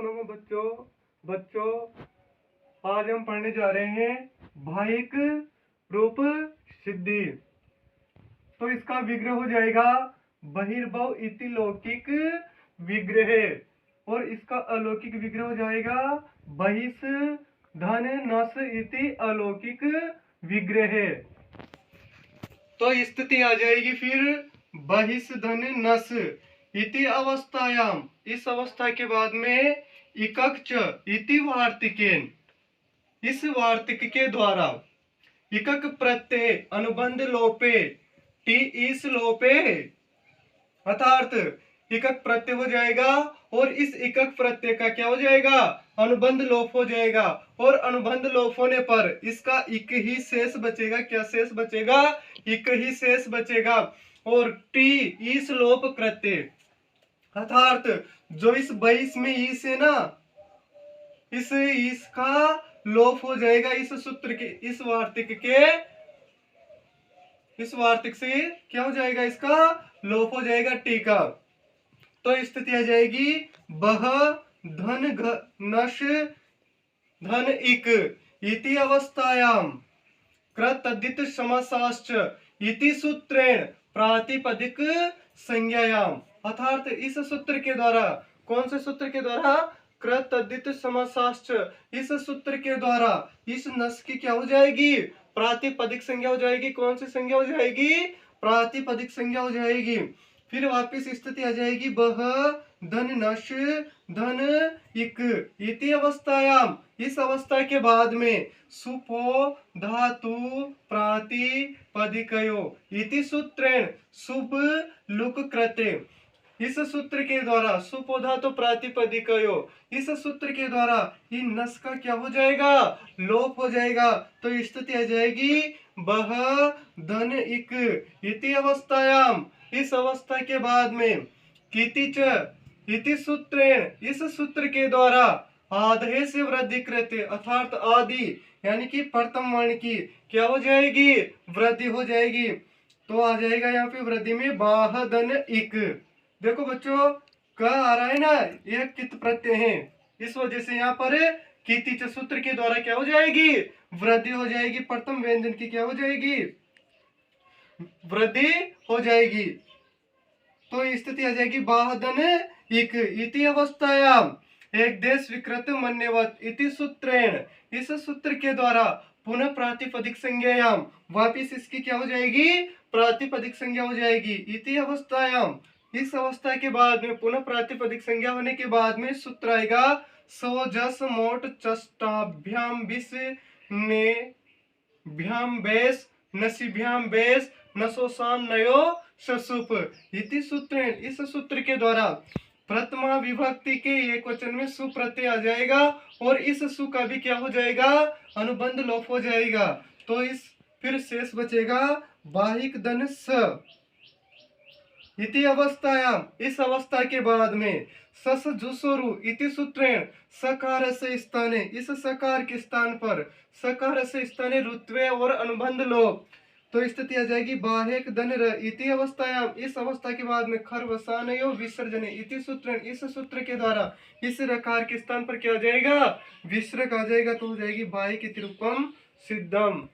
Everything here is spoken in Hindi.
नमो बच्चों। बच्चों आज हम पढ़ने जा रहे हैं भाइक रूप सिद्धि। तो इसका विग्रह हो जाएगा बहिर्भव इति लौकिक विग्रह, और इसका अलौकिक विग्रह हो जाएगा बहिष धन नस इति अलौकिक विग्रह। तो स्थिति आ जाएगी फिर बहिष धन नस इति अवस्थायाम, इस अवस्था के बाद में इकक्च इति वार्तिकेन, इस वार्तिक के द्वारा इकक प्रत्यय अनुबंध लोपे टी इस लोपे, अर्थात इकक प्रत्यय हो जाएगा और इस इकक प्रत्यय का क्या हो जाएगा, अनुबंध लोप हो जाएगा, और अनुबंध लोप होने पर इसका इक ही शेष बचेगा। क्या शेष बचेगा? इक ही शेष बचेगा। और टी इस लोप कृत्य, अर्थात जो इस बहिष में ईस है ना, इस इसका लोप हो जाएगा। इस सूत्र के इस वार्तिक से क्या हो जाएगा, इसका लोप हो जाएगा टी का। तो स्थिति आ जाएगी बह धन नश धन इक इति अवस्थायाम कृतदित समासाश्च इति सूत्रेण प्रातिपदिक संज्ञायाम, अर्थात इस सूत्र के द्वारा, कौन से सूत्र के द्वारा, कृतदित समासाश्च, इस सूत्र के द्वारा इस नस की क्या हो जाएगी, प्रातिपदिक संज्ञा हो जाएगी। कौन सी संज्ञा हो जाएगी? प्रातिपदिक संज्ञा हो जाएगी। फिर वापिस स्थिति आ जाएगी बह धन नश धन इक इति अवस्थायाम, इस अवस्था के बाद में सुपो धातु प्रातिपदिकयो इति सूत्रेण शुभ लुक कृते, इस सूत्र के द्वारा सुपोधा तो प्रातिपदिकयो, इस सूत्र के द्वारा इन नस का क्या हो जाएगा, लोप हो जाएगा। तो स्थिति आ जाएगी बह धन इक इति अवस्थायाम, इस अवस्था के बाद में कितिच इति सूत्रेण, इस सूत्र के द्वारा आधे से वृद्धि कृते, अर्थात आदि यानी कि प्रथम वर्ण की क्या हो जाएगी, वृद्धि हो जाएगी। तो आ जाएगा यहाँ पे वृद्धि में बाह धन इक। देखो बच्चों क आ रहा है ना, यह कित प्रत्यय है, इस वजह से यहाँ पर कितिच सूत्र के द्वारा क्या हो जाएगी, वृद्धि हो जाएगी। प्रथम व्यंजन की क्या हो जाएगी, वृद्धि हो जाएगी। तो स्थिति आ जाएगी बाहदन इक इति अवस्थायाम एक देश विकृत मन्यवत इति सूत्रेण, इस सूत्र के द्वारा पुनः प्रातिपदिक संज्ञायाम, वापिस इसकी क्या हो जाएगी, प्रातिपदिक संज्ञा हो जाएगी। इति अवस्थायाम, इस अवस्था के बाद में पुनः प्रातिपदिक संज्ञा होने के बाद में सूत्र आएगा सो जस मोट चष्टाभ्याम विष ने भ्याम बेस नसीभ्याम बेस नसोसाम नयो ससुप इति सूत्र, इस सूत्र के द्वारा प्रथमा विभक्ति के एक वचन में सु प्रत्यय आ जाएगा और इस सु का भी क्या हो जाएगा, अनुबंध लोप हो जाएगा। तो इस फिर शेष बचेगा बाहिक धन स इति अवस्थायाम, इस अवस्था के बाद में सस जुसोरु इति सूत्रेण सकार से स्थाने, इस सकार के स्थान पर सकार से स्थाने रुत्वे और अनुबंध लोप। तो स्थिति आ जाएगी बाहेक धन र इति अवस्थायाम, इस अवस्था के बाद में खरवसानयो विसर्जने इति सूत्रेण, इस सूत्र के द्वारा इस रकार के स्थान पर क्या आ जाएगा, विसर्ग आ जाएगा। तो हो जाएगी बाहिक इति रूपम सिद्धम।